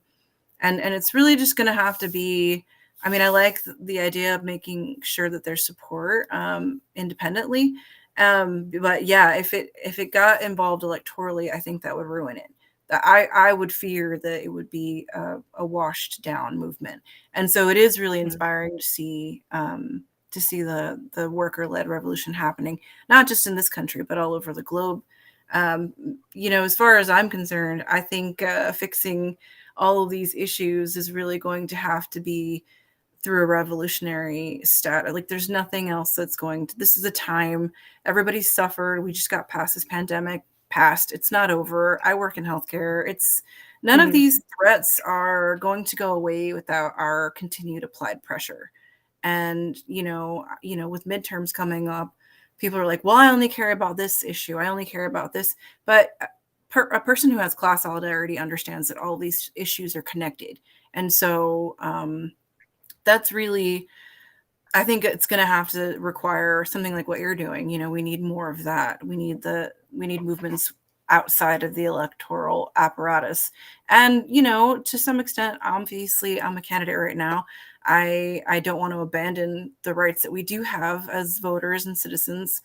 it's really just going to have to be, I like the idea of making sure that there's support independently. But yeah, if it got involved electorally, I think that would ruin it. I would fear that it would be a washed down movement. And so it is really inspiring to see the worker led revolution happening, not just in this country, but all over the globe. As far as I'm concerned, I think fixing all of these issues is really going to have to be through a revolutionary stat. Like, there's nothing else that's this is a time everybody's suffered. We just got past this pandemic. It's not over. I work in healthcare. None of these threats are going to go away without our continued applied pressure. And, with midterms coming up, people are like, well, I only care about this issue. I only care about this. But a person who has class solidarity understands that all these issues are connected. And so that's really, I think it's going to have to require something like what you're doing. We need more of that. We need movements outside of the electoral apparatus. And, to some extent, obviously, I'm a candidate right now. I don't want to abandon the rights that we do have as voters and citizens.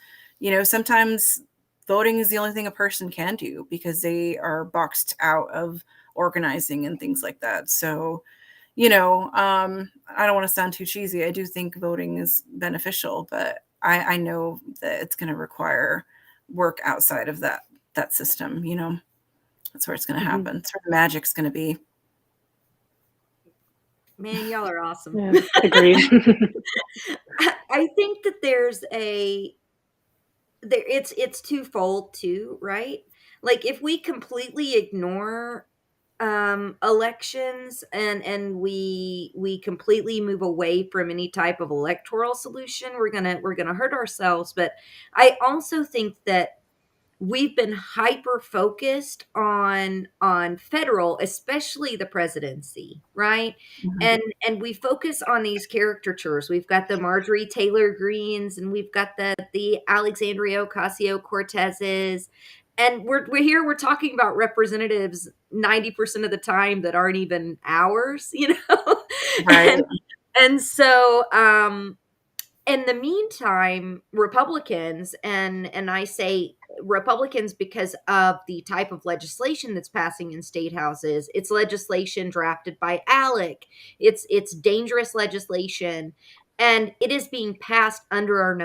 Sometimes voting is the only thing a person can do because they are boxed out of organizing and things like that. So, I don't want to sound too cheesy. I do think voting is beneficial, but I know that it's going to require work outside of that system. That's where it's going to happen. That's where the magic's going to be. Man, y'all are awesome. Yeah, agreed. I think that it's twofold too, right? Like if we completely ignore elections and we completely move away from any type of electoral solution, we're gonna hurt ourselves. But I also think that we've been hyper focused on federal, especially the presidency, right? Mhm. And we focus on these caricatures. We've got the Marjorie Taylor Greens, and we've got the Alexandria Ocasio-Cortezes, and we're talking about representatives 90% of the time that aren't even ours, Right. and so in the meantime, Republicans, and I say Republicans because of the type of legislation that's passing in state houses. It's legislation drafted by ALEC. It's dangerous legislation, and it is being passed under our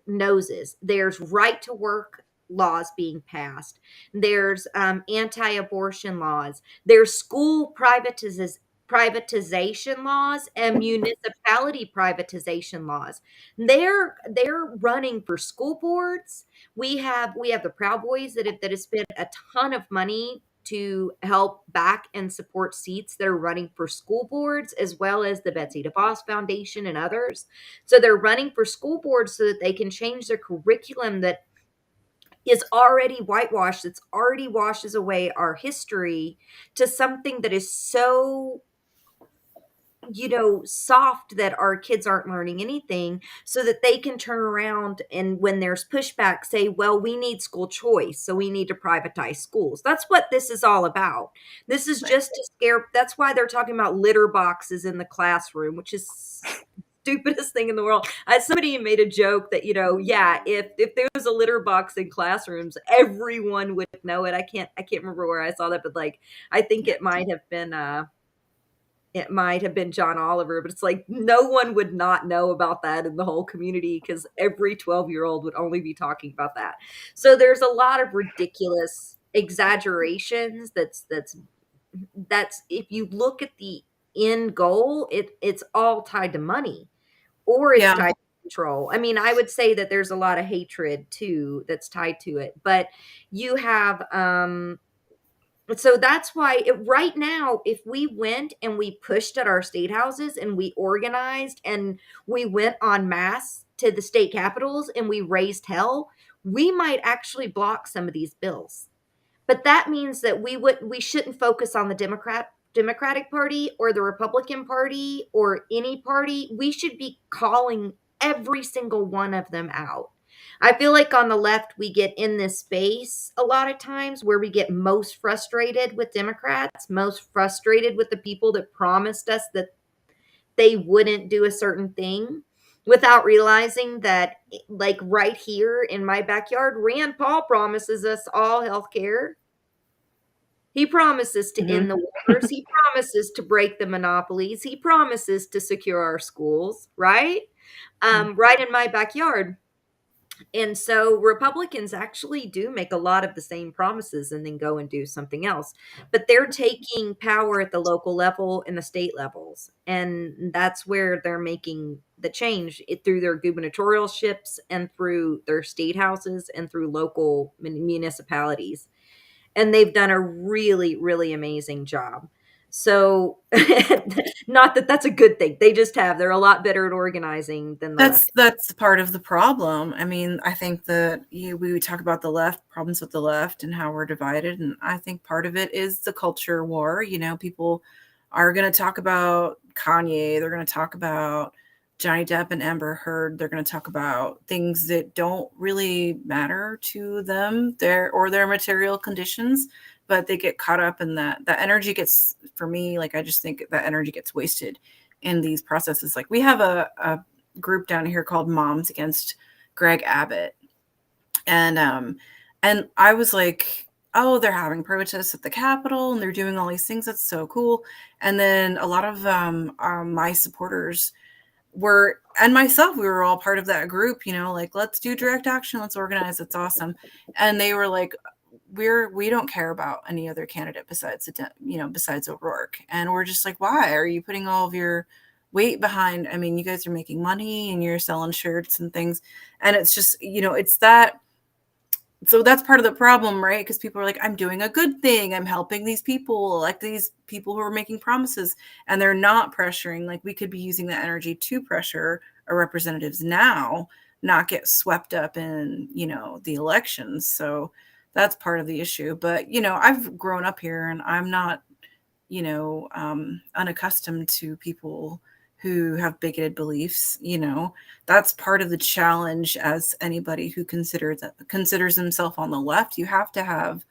noses. There's right to work laws being passed. There's anti-abortion laws. There's school privatization laws and municipality privatization laws. They're running for school boards. We have the Proud Boys that have spent a ton of money to help back and support seats that are running for school boards, as well as the Betsy DeVos Foundation and others. So they're running for school boards so that they can change their curriculum that is already whitewashed, that's already washes away our history, to something that is so soft that our kids aren't learning anything, so that they can turn around and when there's pushback say, well, we need school choice, so we need to privatize schools. That's what this is all about. This is just to scare. That's why they're talking about litter boxes in the classroom, which is stupidest thing in the world. Somebody made a joke that, yeah, if there was a litter box in classrooms, everyone would know it. I can't remember where I saw that, but like I think it might have been John Oliver, but it's like no one would not know about that in the whole community because every 12-year-old would only be talking about that. So there's a lot of ridiculous exaggerations. That's if you look at the end goal, it's all tied to money, or it's Yeah. tied to control. I mean, I would say that there's a lot of hatred too that's tied to it, but you have so that's why right now, if we went and we pushed at our state houses and we organized and we went en masse to the state capitals and we raised hell, we might actually block some of these bills. But that means that we shouldn't focus on the Democratic Party or the Republican Party or any party. We should be calling every single one of them out. I feel like on the left, we get in this space a lot of times where we get most frustrated with Democrats, most frustrated with the people that promised us that they wouldn't do a certain thing, without realizing that, like right here in my backyard, Rand Paul promises us all health care. He promises to end the wars. He promises to break the monopolies. He promises to secure our schools, right? Right in my backyard. And so Republicans actually do make a lot of the same promises and then go and do something else. But they're taking power at the local level and the state levels. And that's where they're making the change, through their gubernatorialships and through their state houses and through local municipalities. And they've done a really, really amazing job. So, not that that's a good thing. They just have. They're a lot better at organizing than the left. That's part of the problem. I mean, I think that we talk about the left, problems with the left and how we're divided. And I think part of it is the culture war. People are going to talk about Kanye. They're going to talk about Johnny Depp and Amber Heard, they're going to talk about things that don't really matter to them, their material conditions, but they get caught up in that. That energy gets, for me, like I just think that energy gets wasted in these processes. Like we have a group down here called Moms Against Greg Abbott, and I was like, oh, they're having protests at the Capitol and they're doing all these things. That's so cool. And then a lot of my supporters were, and myself, we were all part of that group, like, let's do direct action, let's organize, it's awesome. And they were like, we don't care about any other candidate besides O'Rourke. And we're just like, why are you putting all of your weight behind? I mean, you guys are making money and you're selling shirts and things, and it's just, it's that. So that's part of the problem, right? Because people are like, I'm doing a good thing, I'm helping these people, like these people who are making promises, and they're not pressuring. Like, we could be using that energy to pressure our representatives now, not get swept up in the elections. So that's part of the issue. But I've grown up here, and I'm not unaccustomed to people who have bigoted beliefs. That's part of the challenge as anybody who considers himself on the left. You have to have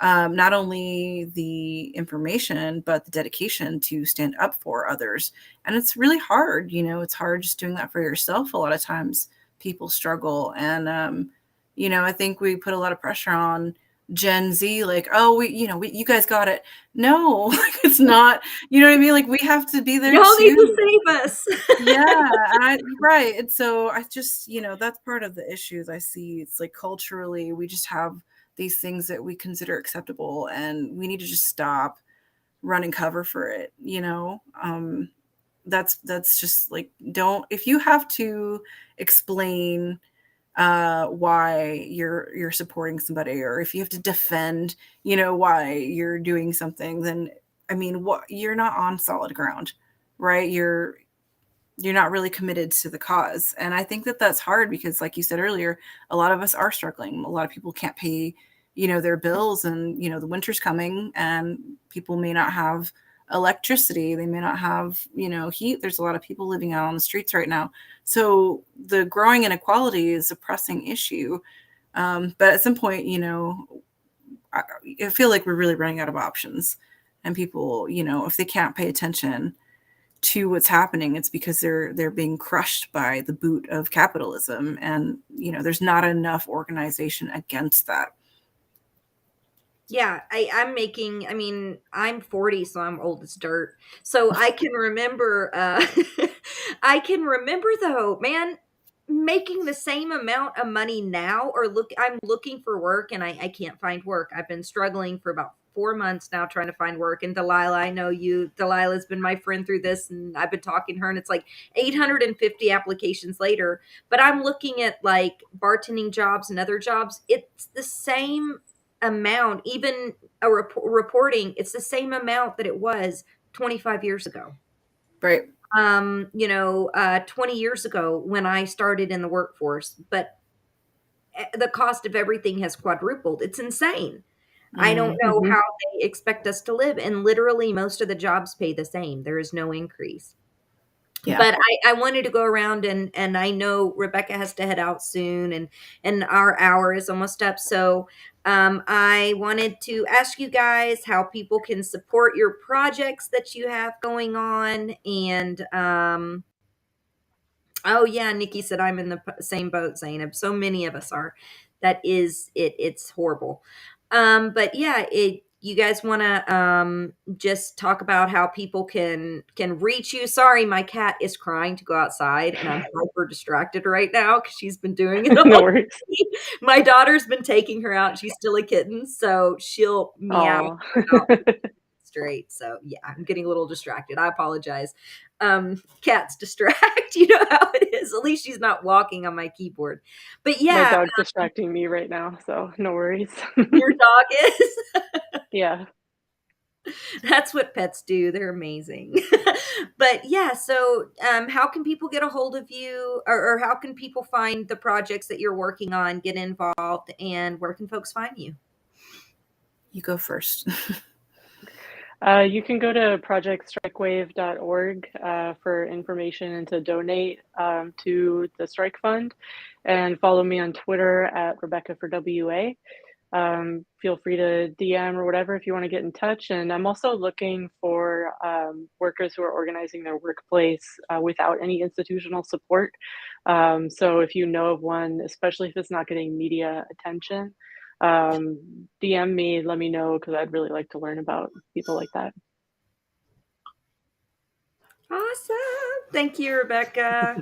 not only the information, but the dedication to stand up for others. And it's really hard. It's hard just doing that for yourself. A lot of times people struggle. And, I think we put a lot of pressure on Gen Z, like, oh, you guys got it. No, like, it's not, you know what I mean? Like, we have to be there Y'all need to too. save us. Yeah, right. And so I just, that's part of the issues I see. It's like, culturally, we just have these things that we consider acceptable, and we need to just stop running cover for it. That's just like, don't, if you have to explain why you're supporting somebody, or if you have to defend why you're doing something, then I mean, what, you're not on solid ground, right? You're not really committed to the cause. And I think that that's hard because, like you said earlier, a lot of us are struggling. A lot of people can't pay their bills, and the winter's coming, and people may not have electricity, they may not have heat. There's a lot of people living out on the streets right now. So the growing inequality is a pressing issue. But at some point, I feel like we're really running out of options, and people, if they can't pay attention to what's happening, it's because they're being crushed by the boot of capitalism. And there's not enough organization against that. Yeah, I mean, I'm 40, so I'm old as dirt. So I can remember, I can remember though, man, making the same amount of money now, I'm looking for work and I can't find work. I've been struggling for about 4 months now trying to find work. And Delilah, I know Delilah's been my friend through this, and I've been talking to her, and it's like 850 applications later. But I'm looking at like bartending jobs and other jobs. It's the same amount, even reporting, it's the same amount that it was 25 years ago. Right. 20 years ago when I started in the workforce, but the cost of everything has quadrupled. It's insane. I don't know Mm-hmm. how they expect us to live, and literally most of the jobs pay the same. There is no increase. Yeah. But I wanted to go around, and I know Rebecca has to head out soon, and our hour is almost up. So I wanted to ask you guys how people can support your projects that you have going on. And oh yeah, Nikki said I'm in the same boat, Zainab. So many of us are. That is it. It's horrible. But yeah, you guys want to just talk about how people can reach you? Sorry, my cat is crying to go outside, and I'm hyper distracted right now because she's been doing it No all worries. day. My daughter's been taking her out. She's still a kitten, so she'll meow Oh. about straight. So yeah, I'm getting a little distracted. I apologize. Cats distract. You know how it is. At least she's not walking on my keyboard. But My yeah, dog's distracting me right now, so no worries. your dog is. Yeah. That's what pets do. They're amazing. But yeah, so how can people get a hold of you, or how can people find the projects that you're working on, get involved, and where can folks find you? You go first. You can go to projectstrikewave.org for information and to donate to the Strike Fund, and follow me on Twitter at Rebecca for WA. Feel free to DM or whatever if you want to get in touch. And I'm also looking for workers who are organizing their workplace without any institutional support. So if you know of one, especially if it's not getting media attention, DM me, let me know, because I'd really like to learn about people like that. Awesome. Thank you, Rebecca.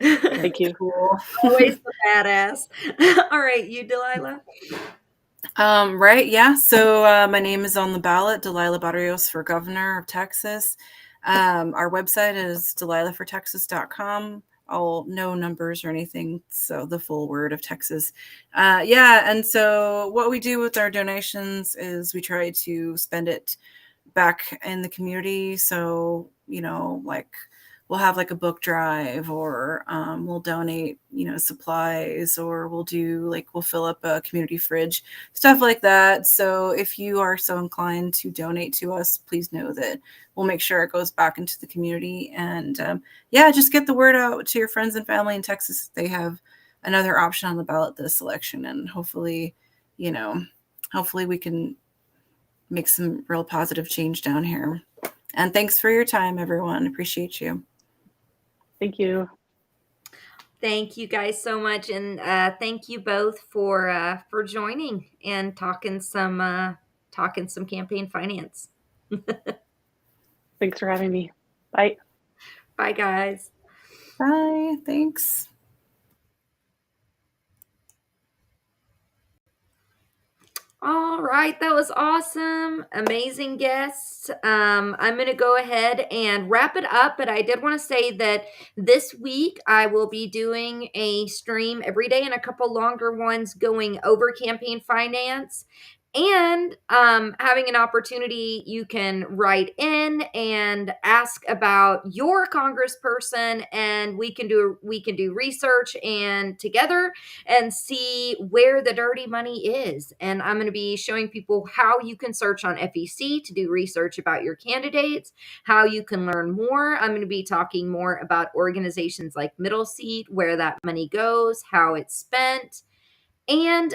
Thank you. Cool. Always the badass. All right, you, Delilah. Right, yeah. So my name is on the ballot, Delilah Barrios for governor of Texas. Our website is delilahfortexas.com. All no numbers or anything, so the full word of Texas. Yeah, and so what we do with our donations is we try to spend it back in the community. So, like we'll have like a book drive, or we'll donate, supplies, or we'll fill up a community fridge, stuff like that. So if you are so inclined to donate to us, please know that we'll make sure it goes back into the community. And yeah, just get the word out to your friends and family in Texas. They have another option on the ballot this election, and hopefully we can make some real positive change down here. And thanks for your time, everyone. Appreciate you. Thank you. Thank you guys so much, and thank you both for joining and talking some campaign finance. Thanks for having me. Bye. Bye, guys. Bye. Thanks. All right, that was awesome. Amazing guests. I'm going to go ahead and wrap it up, but I did want to say that this week I will be doing a stream every day and a couple longer ones going over campaign finance. And having an opportunity, you can write in and ask about your congressperson, and we can do research and together and see where the dirty money is. And I'm going to be showing people how you can search on FEC to do research about your candidates, how you can learn more. I'm going to be talking more about organizations like Middle Seat, where that money goes, how it's spent, and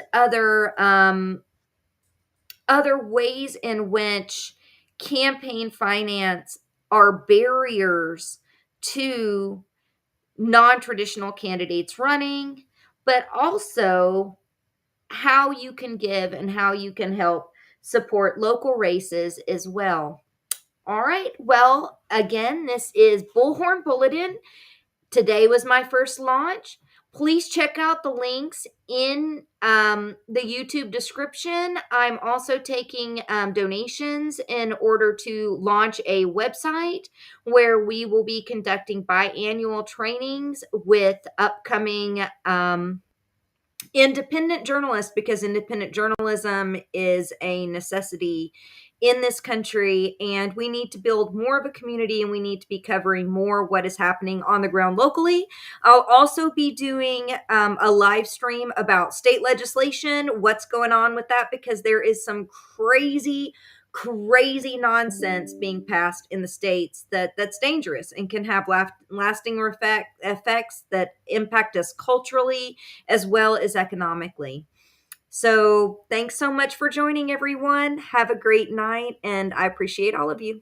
other ways in which campaign finance are barriers to non-traditional candidates running, but also how you can give and how you can help support local races as well. All right. Well, again, this is Bullhorn Bulletin. Today was my first launch. Please check out the links in the YouTube description. I'm also taking donations in order to launch a website where we will be conducting biannual trainings with upcoming independent journalists, because independent journalism is a necessity in this country, and we need to build more of a community, and we need to be covering more what is happening on the ground locally. I'll also be doing a live stream about state legislation, what's going on with that, because there is some crazy nonsense being passed in the states that's dangerous and can have lasting effects that impact us culturally as well as economically. So thanks so much for joining, everyone. Have a great night, and I appreciate all of you.